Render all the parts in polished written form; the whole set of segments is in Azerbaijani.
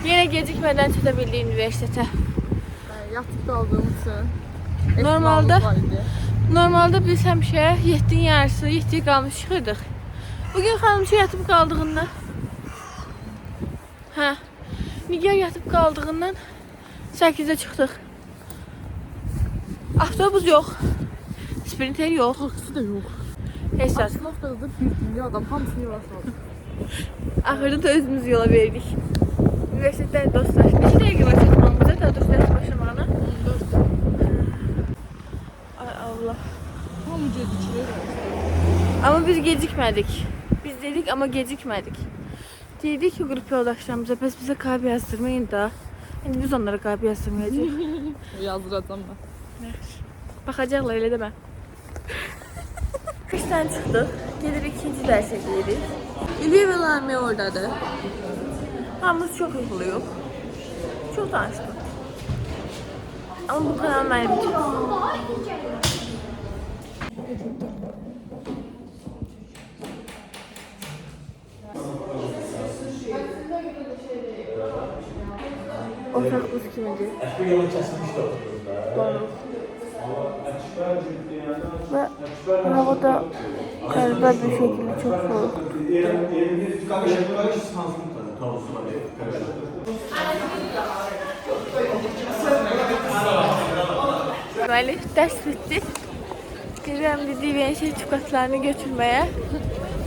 Yine gecikmeden çatabildi üniversitete. Yatıp kaldığım için. Normalde biz həmişə 7-nin yarısı, 7-yə qalmış çıxırdıq. Bugün xanımçı yatıp qaldığından Nigar yatıp qaldığından 8-də çıxdıq. Avtobus yox. Sprinter yox. Taksi de yok. Heç Taksi noktada bir dünya adam hamısını yola saldı. Axırda da özümüz yola verdik. Üniversiteden dostlar. Neçə dəqiqə var çatmamıza da dostlar başlamağına? 14. Ay Allah. Hamı gecikir. Ama biz gecikmedik. Biz dedik ama gecikmedik. Dedik ki grup yoldaşlarımıza pes bize kahve yazdırmayın da. Yani biz onlara kahve yazdırmayacağız. Yazdıracağım ben. Bakacaklar öyle deme. Kıştan çıktık. Gelir ikinci derse gidiyoruz. İlya ve Lami oradadır. Hamımız çok uykuluyor. Çok tanıştık. Ama bu kanal benim için. Ortak buz kimidir? Doğru. Ve havada galiba bir şekilde çok soğuk. Böyle ders bitti. Gidelim dediğim sertifikatlarını götürmeye.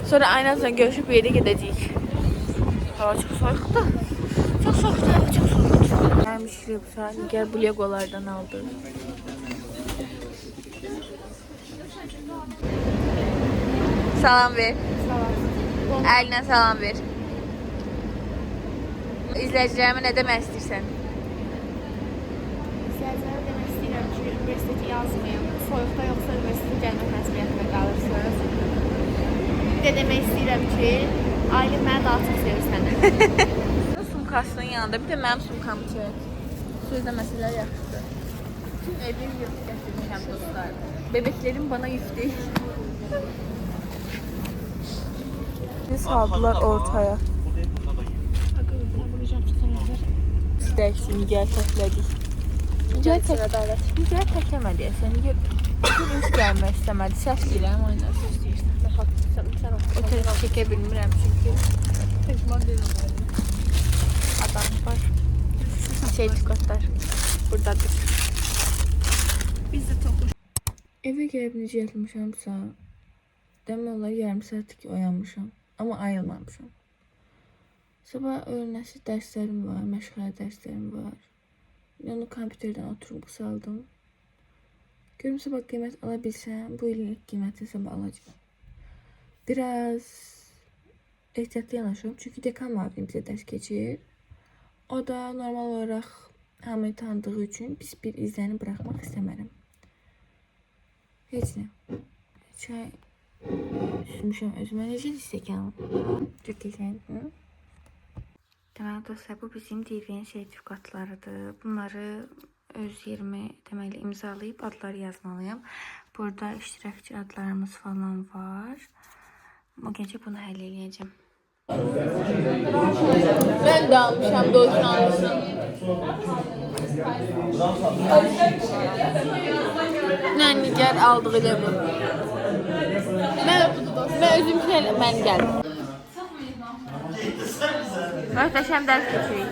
Sonra aynı anda görüşüp bir yere gideceğiz. Hava çok soğuktu. Çok soğuktu, çok soğuktu. Gelmişler bu saat. Gel bu legolardan aldı. Salam ver. Salam. Eline salam ver. İzleyicilerime ne demek istersen? İzləyicilərə demək istəyirəm ki, universiteti yazmayın. Soyuqda yoxsa universiteti gəlmə təsiriyyətində qalırsınız. Bir də demək istəyirəm ki, Aylin mənə daha çox sevir səni. Sumkasının yanında bir də mənim sumkamı çək. Sözdə məsələ yaxşıdır. Tüm evim yük gətirmişəm dostlar. Bebeklerim bana yük değil. Biz saldılar ortaya. Dersin Nigar təklədik. Nigar təkləmədi. Nigar hiç gəlmək istəmədi. Səs deyirəm, oynar söz deyirsən. O tərəf çəkə bilmirəm çünki. Adam var. Sertifikatlar buradadır. Biz də toxuş. Eve gəlib necə yatmışamsa, demək olar yarım saatdır ki oyanmışam. Amma ayılmamışam. Sabah öğlenəsi dərslərim var, məşğələ dərslərim var. Onu kompüterdən oturup qısaldım. Görüm sabah qiymət ala bilsəm, bu ilin ilk qiymətini sabah alacağım. Biraz ehtiyatlı yanaşıyorum çünkü dekan müavini bizə dərs keçir. O da normal olaraq hamıyı tanıdığı üçün pis bir izləni bırakmaq istəmərəm. Heç nə. Çay süzmüşəm özümə. Necə istəkanım? Çok güzel. Deməli dostlar, bu bizim DVN sertifikatlarıdır. Bunları öz yerime deməli imzalayıb adları yazmalıyım. Burada iştirakçı adlarımız falan var. O gece bunu həll edəcəm. Ben de almışam, Doğuş'un almışam. Ben Nigar aldığı ile bu. Ben özümküne ben geldim. Muhteşem ders geçirik.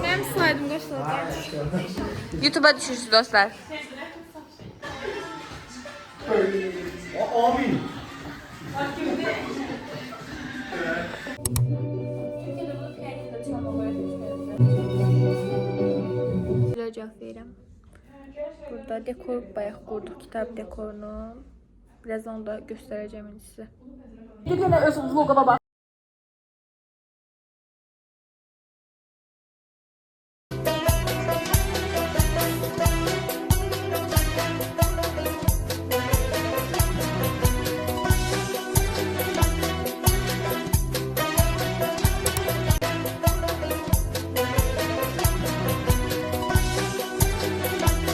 Mənim slaydım qaçdı. YouTube'a düşürsünüz dostlar. Amin. Cevap verirəm. Burada dekor bayaq qurduq, kitab dekorunu. Biraz onu da göstereceğim size. Bir dənə öz vloguma bax.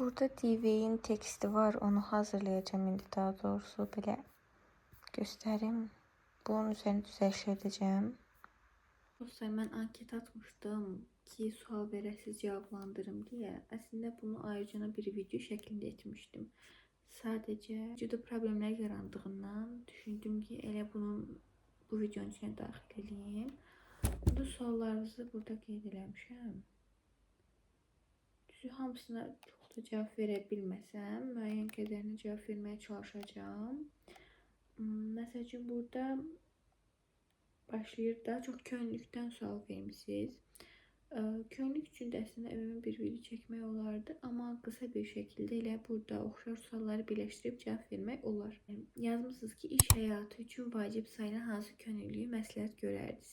Burada DV'nin teksti var. Onu hazırlayacağım indi daha doğrusu. Belə göstereyim. Bunun üzerine düzəltəcəm. Dostlar, mən anket atmışdım ki, sual verəsiz cavablandırım deyə. Əslində bunu ayrıca bir video şəklində etmişdim. Sadəcə videoda problemlər yarandığından düşündüm ki, elə bu videonun içine daxil edeyim. Burada suallarınızı burada qeyd eləmişəm. Düzü hamısına çox da cavab verə bilməsəm, müəyyən qədərini cavab verməyə çalışacağım. Məsəl üçün burada başlayır da çox könüllükdən sual vermişsiniz. Könüllük üçün də əslində ümumi bir video çəkmək olardı, amma qısa bir şəkildə elə burada oxşar sualları birləşdirib cavab vermək olar. Yazmışsınız ki, iş həyatı üçün vacib sayılan hansı könüllüyü məsləhət görərdiniz?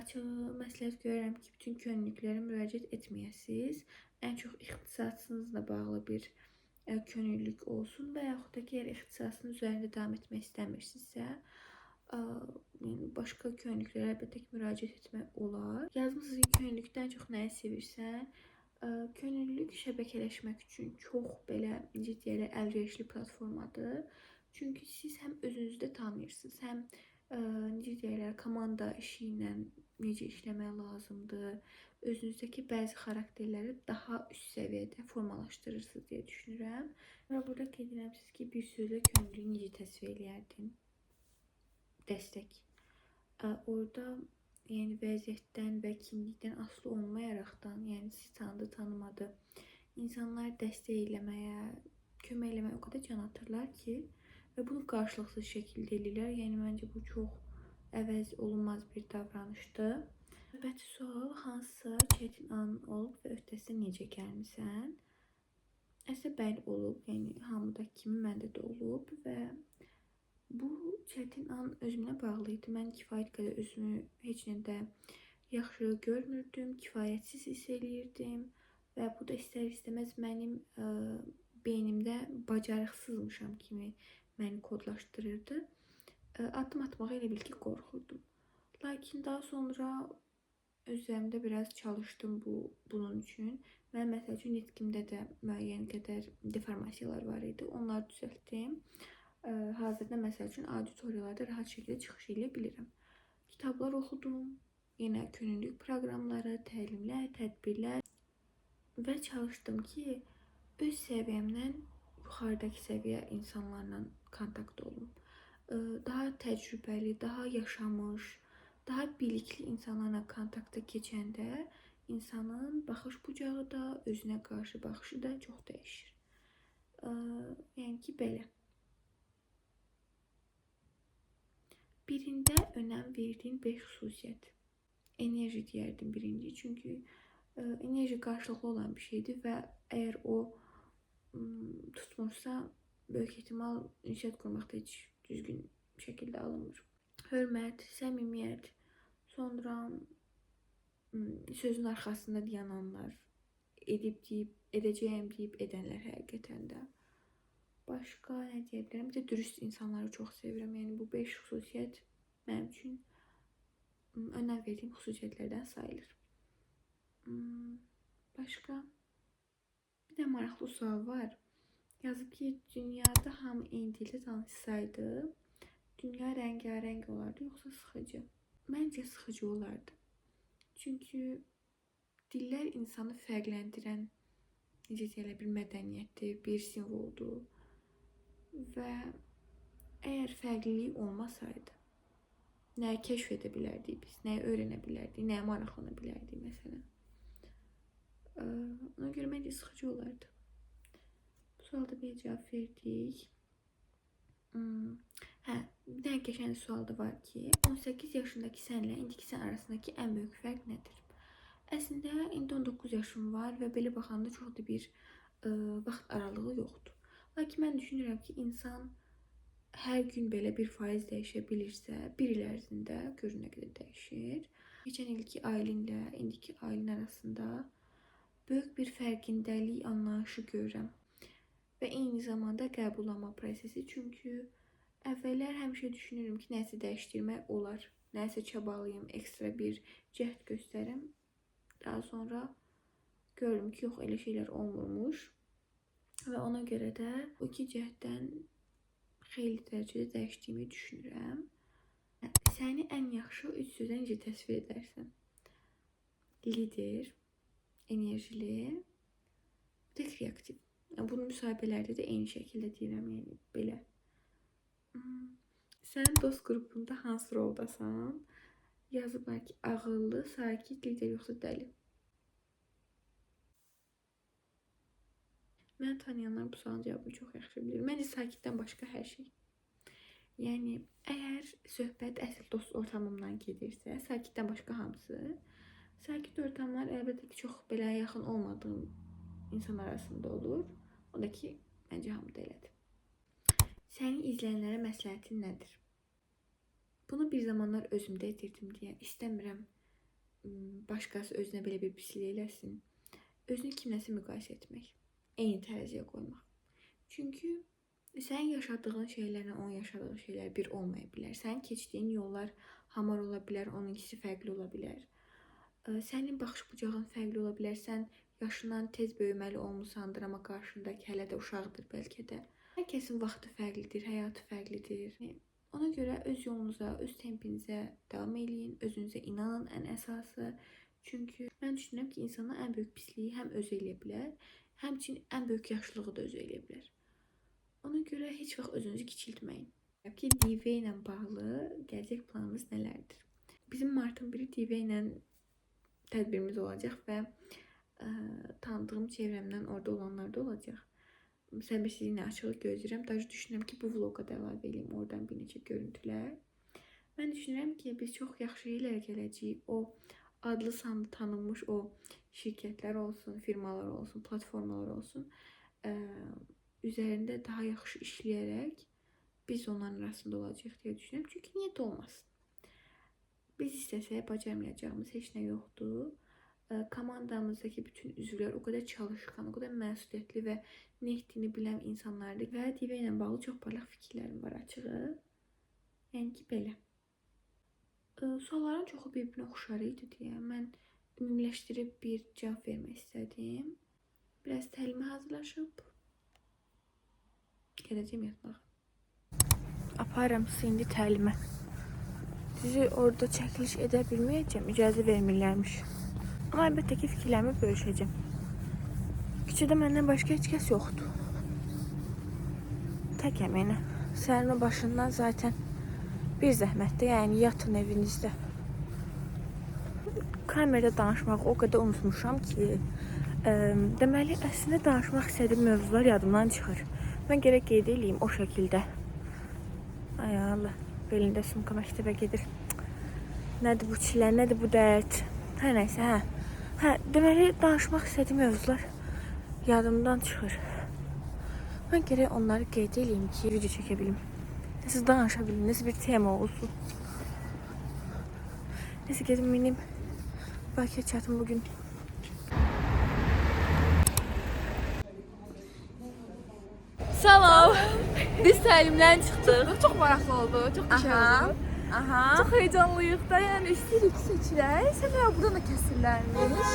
Açığı məsləhət görərəm ki, bütün könüllüklərə müraciət etməyəsiniz. Ən çox ixtisasınızla bağlı bir könüllük olsun və yaxud da ki, əgər ixtisasının üzərində davam etmək istəmirsinizsə, yəni başqa könüllüklərə əlbəttə ki, müraciət etmək olar. Yazmışsınız ki, könüllükdən çox nəyi sevirsən? Könüllülük şəbəkələşmək üçün çox belə, necə deyirlər, əlverişli platformadır. Çünki siz həm özünüzdə tanıyırsınız, həm necə deyirlər, komanda işi ilə necə işləmək lazımdır. Özünüzdəki bəzi xarakterləri daha üst səviyyədə formalaşdırırsınız deyə düşünürəm. Və burada qeyd edirəmsiniz ki, bir sözlə könüllüyü necə təsvir eləyərdin? Dəstək. Orada yəni vəziyyətdən və kimlikdən asılı olmayaraqdan, yəni sizi tanıdı, tanımadı, insanlar dəstək eləməyə, kömək eləməyə o qədər can atırlar ki, və bunu qarşılıqsız şəkildə eləyirlər. Yəni məncə bu çox əvəz olunmaz bir davranışdır. Növbəti sual, hansısa çətin an olub və öhdəsindən necə gəlmisən? Əslində bəli olub, yəni hamıdakı kimi məndə də olub və bu çətin an özümlə bağlı idi. Mən kifayət qədər özümü heç nədə yaxşı görmürdüm, kifayətsiz hiss eləyirdim və bu da istər-istəməz mənim beynimdə bacarıqsızmışam kimi məni kodlaşdırırdı. Addım atmağa elə bil ki, qorxurdum. Lakin daha sonra özlərimdə biraz çalışdım bunun üçün. Mən məsəl üçün nitqimdə də müəyyən qədər deformasiyalar var idi. Onları düzəltdim. Hazırda məsəl üçün auditoriyalarda rahat şəkildə çıxış edə bilirəm. Kitablar oxudum, yenə könüllülük proqramları, təlimlər, tədbirlər və çalışdım ki, öz səviyyəmdən yuxarıdakı səviyyə insanlarla kontakt olum. Daha təcrübəli, daha yaşamış, daha bilikli insanlarla kontakta keçəndə insanın baxış bucağı da, özünə qarşı baxışı da çox dəyişir. Yəni ki, belə. Birində önəm verdiyin 5 xüsusiyyət. Enerji deyərdim birinci. Çünki enerji qarşılıqlı olan bir şeydir və əgər o tutmursa, böyük ehtimal ünsiyyət qurmaqda heç düzgün şəkildə alınmır. Hörmət, səmimiyyət, sonra sözün arxasında dayananlar, edəcəyəm deyib edənlər həqiqətən də. Başqa nə deyə bilərəm? Bir də dürüst insanları çox sevirəm. Yəni bu 5 xüsusiyyət mənim üçün önəm verdiyim xüsusiyyətlərdən sayılır. Başqa bir də maraqlı sual var. Yazıb ki, dünyada hamı eyni dildə danışsaydı, dünya rəngarəng olardı, yoxsa sıxıcı? Məncə sıxıcı olardı. Çünki dillər insanı fərqləndirən, necə deyirlər, bir mədəniyyətdir, bir simvoldur. Və əgər fərqlilik olmasaydı, nəyi kəşf edə bilərdik biz, nəyi öyrənə bilərdik, nəyə maraqlana bilərdik məsələn. Ona görə məncə sıxıcı olardı. Bu sualda bir cavab verdik. Bir dənə qəşəng sual da var ki, 18 yaşındakı sənlə indiki sən arasındakı ən böyük fərq nədir? Əslində indi 19 yaşım var və belə baxanda çox da bir vaxt aralığı yoxdur. Lakin mən düşünürəm ki, insan hər gün belə 1% dəyişə bilirsə, bir il ərzində görün nə qədər dəyişir. Keçən ilki ailinlə indiki ailin arasında böyük bir fərqindəlik anlayışı görürəm. Və eyni zamanda qəbullanma prosesi. Çünki əvvəllər həmişə düşünürüm ki, nəsə dəyişdirmək olar. Nəsə çabalayım, ekstra bir cəhd göstərim. Daha sonra görürüm ki, yox, elə şeylər olmurmuş. Və ona görə də bu iki cəhddən xeyli dərəcədə dəyişdiyimi düşünürəm. Səni ən yaxşı 3 sözlə necə təsvir edərsən? Lider, enerjili, bir də kreativ. Yəni, bunu müsahibələrdə də eyni şəkildə deyirəm, yəni belə. Sən dost qrupunda hansı roldasan? Yazıblar ki, ağıllı, sakit, lider yoxsa dəli? Mən tanıyanlar bu sualın cavabını çox yaxşı bilir. Məncə sakitdən başqa hər şey. Yəni, əgər söhbət əsl dost ortamımdan gedirsə, sakitdən başqa hamısı. Sakit ortamlar əlbəttə ki, çox belə yaxın olmadığım insan arasında olur. O da ki, məncə hamıda elədir. Sənin izləyənlərə məsləhətin nədir? Bunu bir zamanlar özümdə edirdim deyə istəmirəm başqası özünə belə bir pislik eləsin. Özünü kimləsə müqayisə etmək. Eyni tərəziyə qoymaq. Çünki sənin yaşadığın şeylərlə onun yaşadığı şeylər bir olmaya bilər. Sənin keçdiyin yollar hamar ola bilər, onunkisi fərqli ola bilər. Sənin baxış bucağın fərqli ola bilər. Sən yaşından tez böyüməli olmusandır, amma qarşındakı hələ də uşaqdır bəlkə də. Hər kəsin vaxtı fərqlidir, həyatı fərqlidir. Ona görə öz yolunuza, öz tempinizə davam eləyin, özünüzə inanın ən əsası. Çünki mən düşünürəm ki, insana ən böyük pisliyi həm özü eləyə bilər, həmçinin ən böyük yaşlılığı da özü eləyə bilər. Ona görə heç vaxt özünüzü kiçiltməyin. Ki, DV ilə bağlı gələcək planımız nələrdir? Bizim martın 1-i DV ilə tədbirimiz olacaq və tanıdığım çevrəmdən orada olanlar da olacaq. Səbirsizliklə açıq gözləyirəm. Daha düşünürəm ki, bu vloqa da əlavə edeyim oradan bir neçə görüntülər. Mən düşünürəm ki, biz çox yaxşı yerlərə gələcəyik. O adlı sanlı tanınmış o şirkətlər olsun, firmalar olsun, platformalar olsun. Üzərində daha yaxşı işləyərək biz onların arasında olacaq deyə düşünürəm. Çünki niyə də olmasın? Biz istəsək bacarmayacağımız heç nə yoxdur. Komandamızdakı bütün üzvlər o qədər çalışqan, o qədər məsuliyyətli və nə etdiyini bilən insanlardır. Və DV ilə bağlı çox parlaq fikirlərim var açığı. Yəni ki, belə. Sualların çoxu bir-birinə oxşar idi deyə mən ümumiləşdirib bir cavab vermək istədim. Biraz təlimə hazırlaşıb gələcəm yatmağa. Aparım sizi indi təlimə. Sizi orada çəkiliş edə bilməyəcəm, icazə vermirlərmiş. Amma əlbəttə ki, fikirlərimi bölüşəcəm. Küçədə məndən başqa heç kəs yoxdur. Təkəm yəni. Səhərin başından zaten bir zəhmətdə, yəni yatın evinizdə. Kamerada danışmağı o qədər unutmuşam ki, deməli, əslində danışmaq istədiyim mövzular yadımdan çıxır. Mən gərək qeyd edeyim o şəkildə. Ay Allah, belində sumka məktəbə gedir. Nədir bu çilə, nədir bu dərd? Hər nəysə, hə, deməli, danışmaq istədiyim mövzular yadımdan çıxır. Mən gərək onları qeyd edeyim ki, video çəkə bilim. Nəsə danışa bilim, nəsə bir tema olsun. Nəsə gedim minim. Bakıya çatım bugün. Salam. Biz təlimdən çıxdıq. Çox maraqlı oldu, çox qəşəng oldu. Aha. Çox heyecanlıyıq da, yəni istəyirik ki, seçilək. Səbəb buradan da kəsirlərmiş.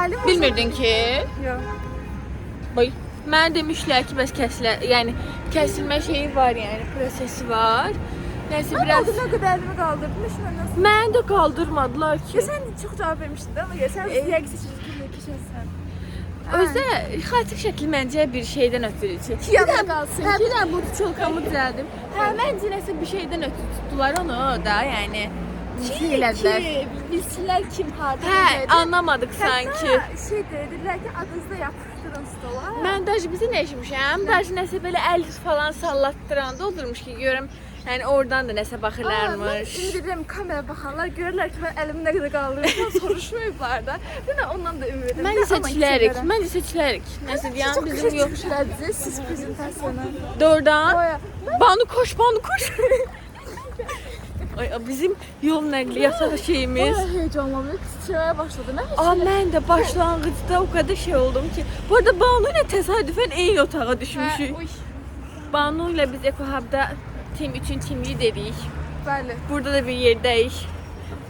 Alim Bilmirdin ki? Yox. Boy. Mən demişlər ki, bəs kəsilər, yəni kəsilmə şeyi var, yəni prosesi var. Nəsə biraz Nə qədər əlimi qaldırdım, məndən sonra. Məni də qaldırmadılar ki. Sən çox cavab vermişdin də, ona görə sən yəqin seçiləcək keçərsən. Özdə xatir şəkli məncə bir şeydən ötürü çək. Yanına qalsın Hə, ki. bir dənə bu çolkamı düzəldim. Hə, məncə nəsə bir şeydən ötürü tutdular onu da, yəni. Şey elədilər. Bilsinlər kim harda Hə, necədir. anlamadıq sanki. Hətta şey dedilər ki, adınızda yapışdırın stola. Mən daha bizə nə eşitmişəm? Daha nəsə belə əl falan sallatdıranda olurmuş ki, görüm, yəni oradan da nəsə baxırlarmış. Mən indi deyirəm kamera baxanlar görürlər ki, mən əlimi nə qədər qaldırırsam soruşmayıblar da. Yenə ondan da ümid edirəm. Məncə seçilərik, məncə seçilərik. Nəsə deyən bizim yox. Siz prezentasyonu. Doğrudan. Banu koş, Banu koş. Ay, bizim yol nəqliyyat şeyimiz. Heyecanlanıb titrəməyə başladı. Mən Aa, mən də başlanğıcda o qədər şey oldum ki. Bu arada Banu ilə təsadüfən eyni otağa düşmüşük. Banu ilə biz EcoHub-da tim üçün tim liderik. Bəli. Burada da bir yerdəyik.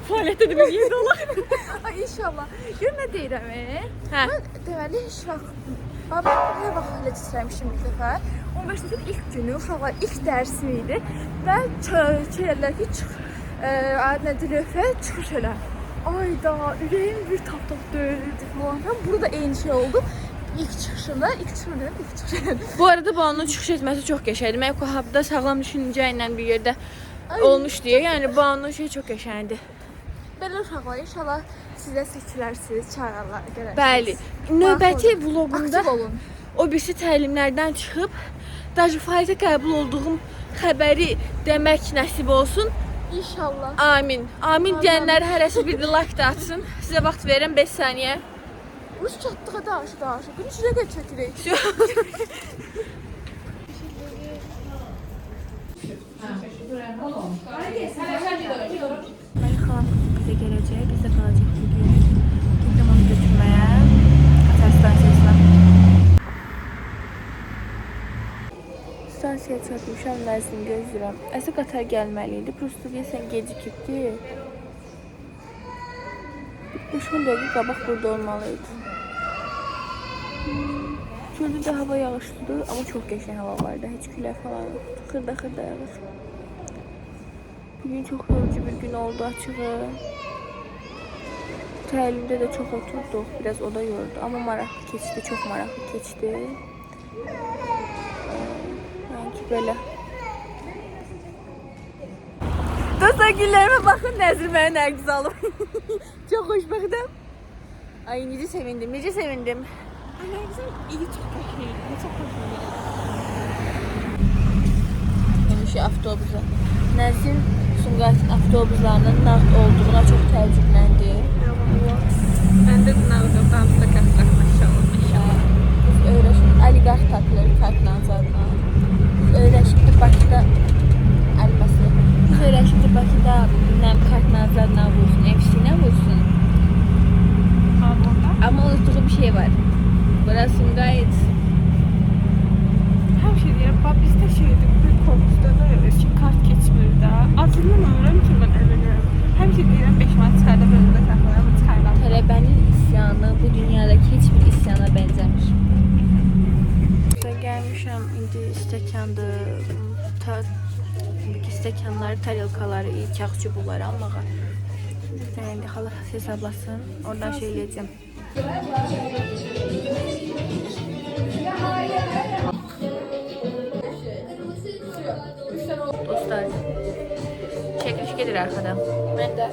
Fəaliyyətdə də bir yerdə olaq. Ay inşallah. Gör nə deyirəm? Hə. Mən deməli heç vaxt mən hər vaxt elə titrəmişdim bir dəfə. Universitetin ilk günü, uşaqlar ilk dərsim idi və çəyirlər ki, çıx Nədir Röfə çıxış elə. Ayda ürəyim bir tap-tap döyülürdü falan. Burada eyni şey oldu. İlk çıxışında. Bu arada Banu'nun çıxış etməsi çox qəşəngdir. Mən Kohabda sağlam düşüncə ilə bir yerdə olmuş deyə. Yəni Banu'nun şey çox qəşəngdir. Belə uşaqlar inşallah sizə seçilərsiniz, çağırırlar, görərsiniz. Bəli. Növbəti vloqumda Aktiv olun. o birisi təlimlərdən çıxıb Dajifaytə qəbul olduğum xəbəri demək nəsib olsun. İnşallah. Amin. Amin deyənlər hərəsi bir like da atsın. Sizə vaxt verirəm 5 saniyə. Rus çatdığı danışı. Bunu şuraya qədər çəkirik. Mənim xalam bizə gələcək, biz də qalacaq bugün. Gedim onu götürməyə. Qatar stansiyasına. Stansiyaya çatmışam, məzun gözləyirəm. Əsə qatar gəlməli idi. Prosto deyəsən gecikibdi. 5-10 dəqiqə qabaq burada olmalıydı. Çöldə də hava yağışlıdır, amma çox qəşəng hava vardı. Heç külək falan yoxdur. Xırda yağış. Bugün çox yorucu bir gün oldu açığı. Təlimdə də çox oturduq. Biraz o da yordu. Amma maraqlı keçdi, çox maraqlı keçdi. Yəni ki, belə. Dostlar, güllərimə baxın, Nəzir mənə nərgiz alıb. Çox xoşbəxtəm. Ay, necə sevindim. Nərgizin iyi çox qəşəngdir. Çox xoşuma gəlir. Həmişə avtobusa. Nəzir Sumqayıtın avtobuslarının nağd olduğuna çox təəccübləndi. Mən də nağdırdan da qəşəng maşallah. Biz öyrəşdik, oliqarx tapılır kartla zadla. Biz öyrəşdik Bakıda əlbəsi. Biz öyrəşdik Bakıda nəm kartla zadla vursun, evşiylə vursun. Amma unutduğu bir şey var. Burası Sumqayıt. Hər şey deyirəm, bax bizdə şeydir, bir korpusda da elə ki, kart keçmir də. Acından ölürəm ki, mən ölürəm. Həmişə deyirəm 5 manat çıxardım, önümdə saxlayıram, çıxardım. Tələbənin isyanı bu dünyadakı heç bir isyana bənzəmir. Gəlmişəm, indi stəkandır, stəkanları, tarelkaları, kağız çubuqları almağa. İndi xala hesablasın, oradan şey eləyəcəm. Dostlar, çəkiliş gedir arxadan. Mən də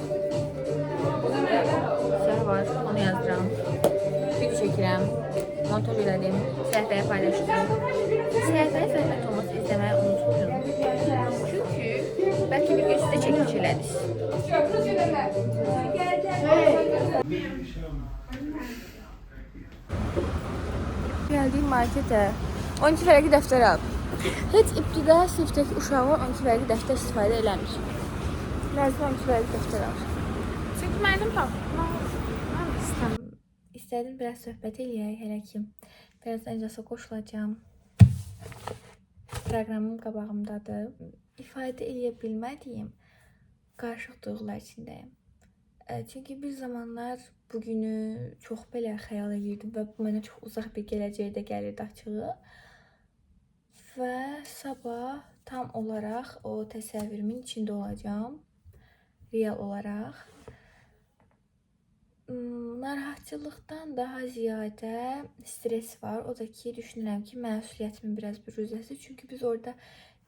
səhv var, onu yazdıram. Video çəkirəm, montaj elədim, səhifəyə paylaşacağım. Səhifəyə zəhmət olması izləməyi unutmayın. Çünki bəlkə bir gün sizə çəkiliş elədik. Gəldik marketə. 12 fərqli dəftər al. Heç ibtidai sinifdəki uşaqlar 12 fərqli dəftər istifadə eləmir. Nəzmin 12 fərqli dəftər al. Çünki mənim bax, İstədim biraz söhbət eləyək hələ ki. Birazdan icrasa qoşulacağım. Proqramım qabağımdadır. İfadə eləyə bilmədiyim qarışıq duyğular içindəyim. Çünki bir zamanlar bugünü çox belə xəyal edirdim və bu mənə çox uzaq bir gələcəkdə gəlirdi açığı. Və sabah tam olaraq o təsəvvürümün içində olacağım. Real olaraq. Narahatçılıqdan daha ziyadə stres var. O da ki, düşünürəm ki, məsuliyyətimin biraz büruzəsi. Çünki biz orada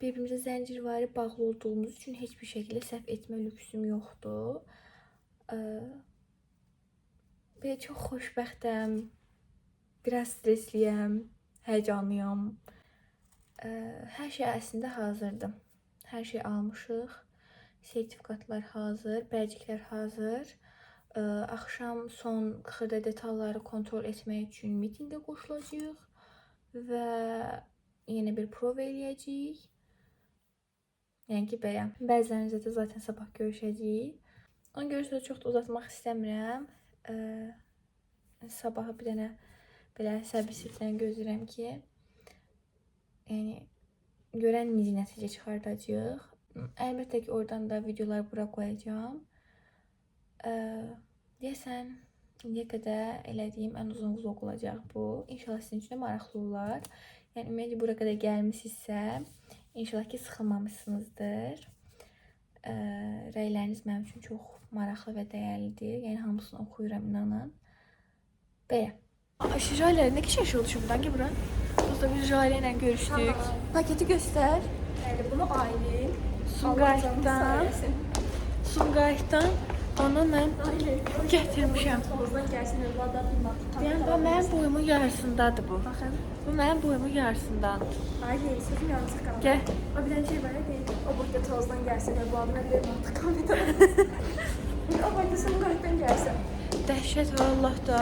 bir-birimizə zəncirvari bağlı olduğumuz üçün heç bir şəkildə səhv etmə lüksüm yoxdur. Belə çox xoşbəxtəm, biraz stresliyəm, həyəcanlıyam. Hər şey əslində hazırdır. Hər şey almışıq. Sertifikatlar hazır, bəlciklər hazır. Axşam son xırda detalları kontrol etmək üçün mitinqə qoşulacağıq və yeni bir prov eləyəcəyik. Yəni ki, belə. Bəzilərinizlə də zaten sabah görüşəcəyik. Ona görə də çox da uzatmaq istəmirəm. Sabaha bir dənə belə səbirsizliklə gözləyirəm ki, yəni görən necə nəticə çıxardacağıq. Əlbəttə ki, oradan da videolar bura qoyacağam. Deyəsən, indiyə qədər elədiyim ən uzun vlog olacaq bu. İnşallah sizin üçün də maraqlı olar. Yəni, ümumiyyətlə bura qədər gəlmişsinizsə, inşallah ki, sıxılmamışsınızdır. Rəyləriniz mənim üçün çox maraqlı və dəyərlidir. Yəni hamısını oxuyuram, inanın. Belə. Jale ne kadar şey oldu şuradan ki bura? Burada bir Jale ile görüştük. Paketi göster. Yani bunu Aylin Sumqayıtdan onu mən gətirmişəm. Tozdan gəlsin övladan bir Yəni mənim boyumun yarısındadır bu. Baxın. Bu mənim boyumun yarısındandır. Aylin sözüm yanlış qaldı. Gəl. O bir şey var ya deyil. O burada tozdan gəlsin övladına bir mantık kalmadı. O burada Sumqayıtdan gəlsin. Dəhşət vallah da.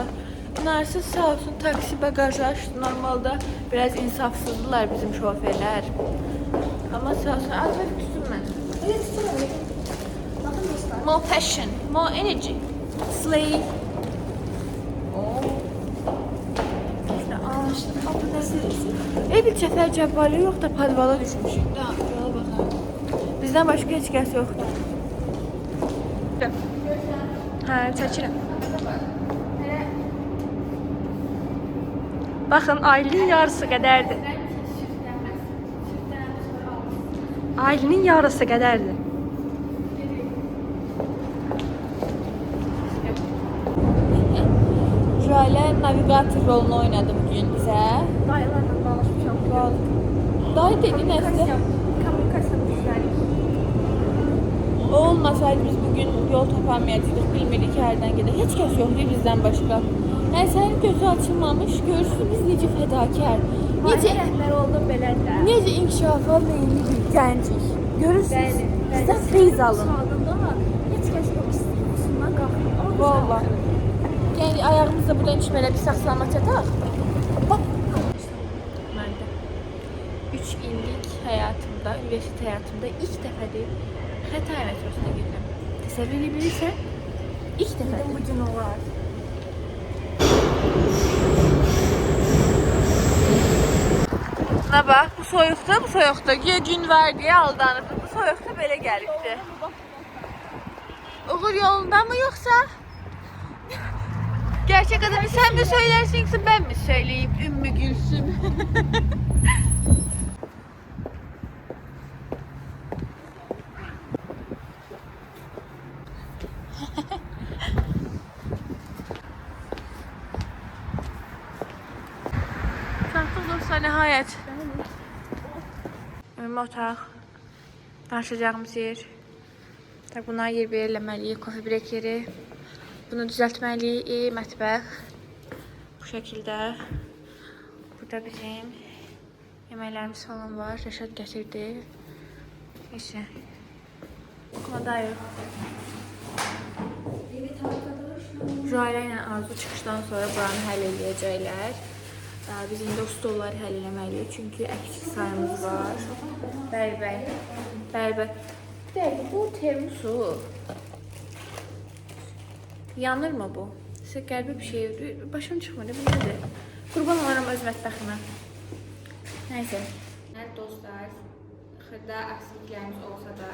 Narsız sağ olsun taksi bagajı açtı. Normalda biraz insafsızdılar bizim şoferler. Ama sağ olsun azıcık tutun mən. Evet tutuyorum. Bakın dostlar. More passion, more energy. Slay. Bir Cəfər Cəbbali yox da padvala düşmüşük. Da, yola baxaq. Bizdən başqa heç kəs yoxdur. Hə, çəkirəm. Bakın Aylin'in yarısı qədərdir. Aylin'in yarısı qədərdir. Jale navigator rolunu oynadı bugün bizə. Dayılarla danışmışam. Dayı dedi nəsə? Kommunikasiya düzləri. O olmasaydı biz bugün yol tapamayacaqdıq, bilmirdik ki, hərdən gedək. Heç kəs yoxdur bizdən başqa. Yəni sənin gözü açılmamış, görürsünüz biz necə fədakar, necə rəhbər oldum belə də. necə inkişafa meyilli bir gəncik. Görürsünüz, bizdən feyz alın. Sağdında heç kəs o istiqamından qalxmır. Valla. Yəni ayağımızda buradan heç belə bir saxlama çataq. Bax. Məndə 3 illik həyatımda, universitet həyatımda ilk dəfədir Xətai metrosuna girdim. Təsəvvür edebilirsən? İlk dəfədir. Bugün olar. Buna bax, bu soyuqda, güya gün var deyə aldanırdı. Bu soyuqda belə gəlibdi. Uğur yolunda mı yoksa? Gerçek adını sen mi söylersin yoksa ben mi söyleyeyim Ümmü Gülsüm? Çatdıq dostlar nəhayət. Ümumi otaq. Danışacağımız yer. Tabii bunlar yer belirləməliyik. Kofe break yeri. Bunu düzəltməliyik. Mətbəx. Bu şəkildə. Burada bizim yeməklərimiz falan var. Rəşad gətirdi. Neyse. Okumada yox. Jale ilə Arzu çıxışdan sonra buranı həll edəcəklər. Biz indi o stolları həll eləməliyik. Çünki əksik sayımız var. Bəy. Bu termosu. Yanır mı bu? Sizə qəribə bir şey. Başım çıxmır. Bu nədir? Qurban olaram öz mətbəximə. Nəysə. Dostlar, xırda aksikliklərimiz olsa da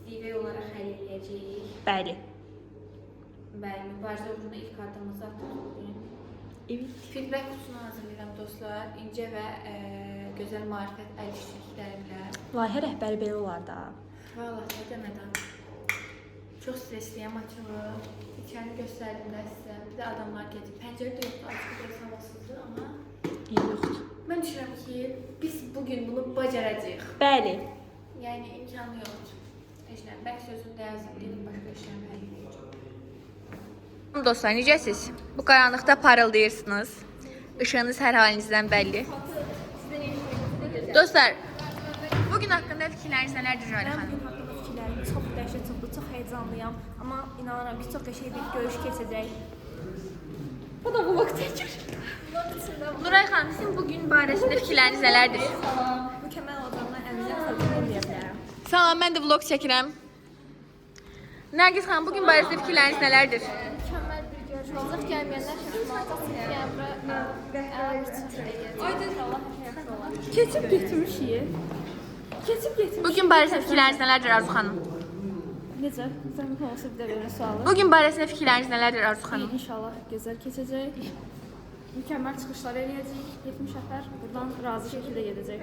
divə olaraq həll edəcəyik. Bəli. Mübarizə uğruna ilk addımımızı atdıq. Evet. Feedback kutusunu hazırlayıram dostlar. İncə və gözəl marifət əl işçiliklərimlə. Layihə rəhbəri belə olar da. Vallahi nə demədən. Çox stresliyəm, açılır. İçərini göstərdim də sizə. Bir də adamlar gedir. Pəncərə də yoxdur, açıq biraz havasızdır, amma Yoxdur. mən düşünürəm ki, biz bugün bunu bacaracağıq. Bəli. Yəni imkanı yoxdur. Eşləm, bəlkə sözümdə yazdım, dedim başqa işlərimi həll edəcəm. Dostlar, necəsiz? Bu qaranlıqda parıldayırsınız. Işığınız hər halinizdən bəlli. Dostlar, bugün haqqında fikirləriniz nələrdir Jale xanım? Bugün haqqında fikirlərim çox dəhşətlidir, çox heyecanlıyam. Amma inanıram ki, çox qəşəng bir görüş keçəcək. Bu da vlog çəkir. Nuray xanım, sizin bugün barəsində fikirləriniz nələrdir? Mükəmməl olacağından əminəm, təqdim edə bilərəm. Salam, mən də vlog çəkirəm. Nərgiz xanım, bugün barəsində fikirləriniz nələrdir? Mükəmməl bir görüş olacaq. Gəlməyənlər şaşırmayacaq. Keçib getirmişik. Bugün barəsində fikirləriniz nələrdir Arzu xanım? Necə? Zəhmət olsa bir də verin sualı. Bugün barəsində fikirləriniz nələrdir Arzu xanım? İnşallah gözəl keçəcək. Mükəmməl çıxışlar eləyəcəyik. 70 nəfər buradan razı şəkildə gedəcək.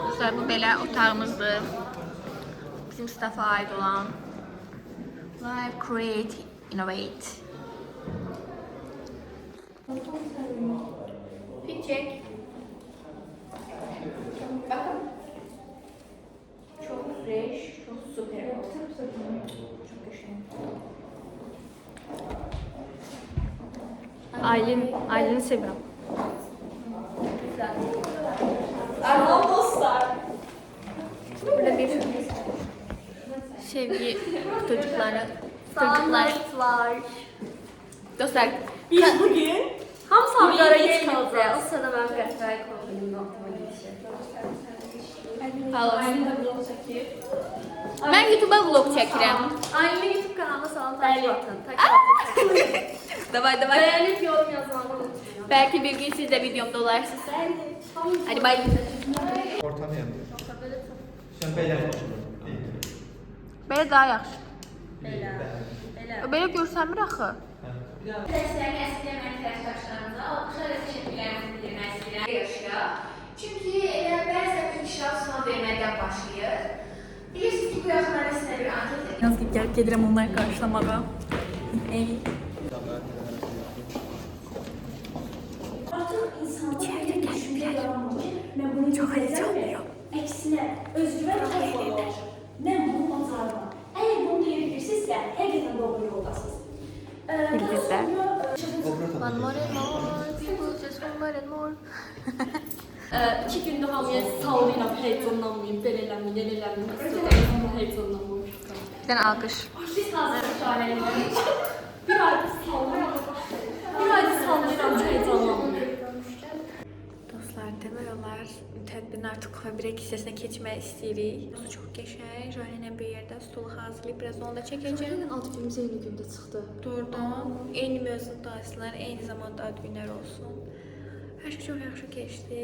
Dostlar, bu belə otağımızdır. Bizim stafa ait olan Live Create Innovate. Fit çek. Bakın. Çok fresh, çok süper. Çok güzel. Aileni seviyorum. Arnavut dostlar. Burada bir sevgi çocukları. Dostlar, Biz bugün hamısı Hamzara geç geç kalacağız. kalacağız. O sırada ben qəsvəyə koydum aklıma gelişi. Halo. Ailəni də vlog çəkir. Ben YouTube'a vlog çəkirəm. Ailənin YouTube kanalına salam takip atın. Takip atın. Davay. Bəyənib yorum yazmağı unutmayın. Belki bir gün siz de videomda olarsınız. Hadi bay. Ortanı yandı. Sen belə Belə daha yaxşı. Belə görsənmir axı. Dərslərini əsirləyən tərəfdaşlarımıza alqışlarla təşəkkürlərimizi bildirmək istəyirəm yarışa. Çünki elə bəzən inkişaf sınav verməkdən başlayır. Bilirsiniz ki, bu yaxınlarda sizə bir anket Yalnız gəlib gedirəm onları qarşılamağa. Artıq insanlar düşüncə yaranmamış. Mən bunu çox heyecanlıyam. Əksinə, özgüvən toplanır. Mən bunu bacarıram. Əgər bunu deyirsinizsə, həqiqətən doğru yoldasınız. Bildizlər. One more and more, people just want more and more. 2 gündür hamıya sallayıram, heyecanlanmayın, belə eləməyin, elə eləməyin. Heyecanlanmamışam. Bir dənə alqış. Siz hazır şahidiniz. Bir aydır sallayıram. Bir aydır sallayıram, heyecanlanmayın. Dostlar, demək olar tədbirin artıq bir hissəsinə keçmək istəyirik. Bu çox qəşəng. Jönlə bir yerdə stulu hazırlayıb biraz onu da çəkəcəm. Outfitimiz eyni gündə çıxdı. Doğrudan eyni mövzudaysılar, eyni zamanda ad günlər olsun. Hər şey çox yaxşı keçdi.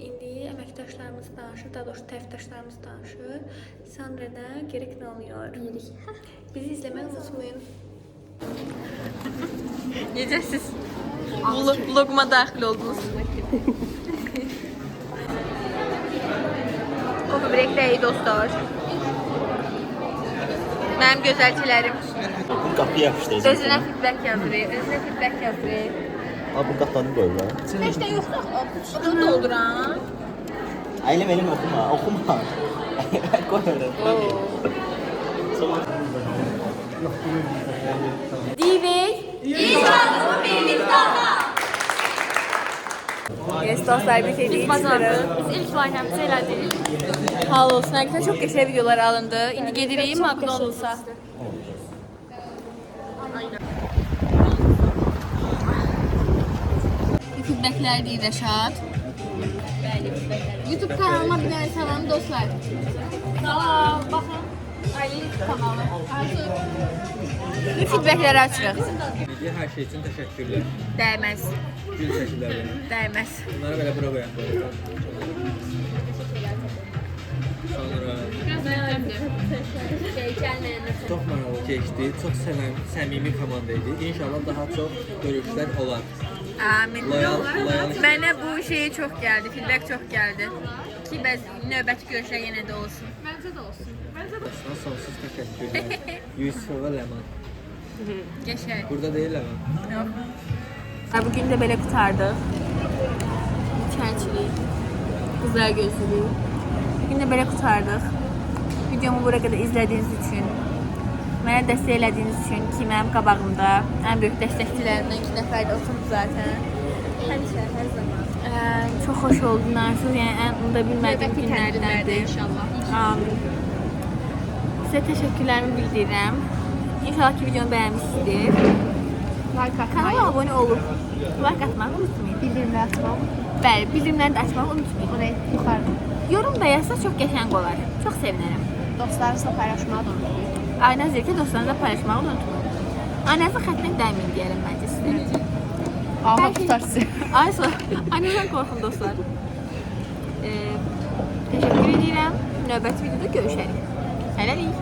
İndi əməkdaşlarımız danışır, daha doğrusu tərəfdaşlarımız danışır. Sonra da gerek nə oluyor? Bizi izləməyi unutmayın. Necəsiz? Vloguma daxil oldunuz. Koku breakdəyi dostlar. Mənim gözəlçilərim. Qapı yapışdıracaq. Özünə feedback yazırıq. Abi bu qapını qoyurlar. Heç də yoxsa bunu dolduran. Ailəm elim oxuma. Qoyuram. Divey. İnşallah birlikdə. Yes, dostlar, bitirdik. Biz ilk layihəmizi elədik. Hal olsun. Həqiqətən çox qəşəng videolar alındı. İndi gedirik McDonald's-a. Feedbacklər deyir Rəşad. YouTube kanalıma bir dənə salam dostlar. Salam, baxın. Ailə YouTube kanalı. Bu feedbackləri açırıq. Hər şey üçün təşəkkürlər. Dəyməz. Gül çəkirlər. Dəyməz. Bunları belə bura qoyaq. Sonra çox maraqlı keçdi. Çox səmimi komanda idi. İnşallah daha çox görüşlər olar. Amin. Loyal. Mənə bu şey çox gəldi, feedback çox gəldi. Ki bəzi növbəti görüşlər yenə də olsun. Sana sonsuz təşəkkürlər. Yusufova Ləman. Qəşəng. Burada deyil Ləman. Bugün də belə qutardıq. Çərçilik, qızlar gözlülük. Bugün də belə qutardıq. Videomu buraya qədər izlədiyiniz üçün, mənə dəstək elədiyiniz üçün ki, mənim qabağımda ən böyük dəstəkçilərimdən 2 nəfər də oturdu zaten. Həmişə, hər zaman. Çox xoş oldu, narsız, yəni ən unuda bilmədiyim günlərdəndir. inşallah. Amin. Sizə təşəkkürlərimi bildirirəm. İnşallah ki, videomu bəyənmişsinizdir. Like atmayı, Kanala abunə olub like atmağı unutmayın. bildirimlər açmağı, Bəli, bildirimləri də açmağı unutmayın. oraya yuxarı. Yorum da yazsa çox qəşəng olar. Çox sevinərəm. Dostlarınızla paylaşmağı da unutmayın. Aynaz deyir ki, dostlarınızla paylaşmağı unutmayın. Aynazın xəttinə dəyməyin deyərəm məncə sizə. Allah tutar sizi. Aynazdan qorxun dostlar. Təşəkkür edirəm. Növbəti videoda görüşərik. Hələlik.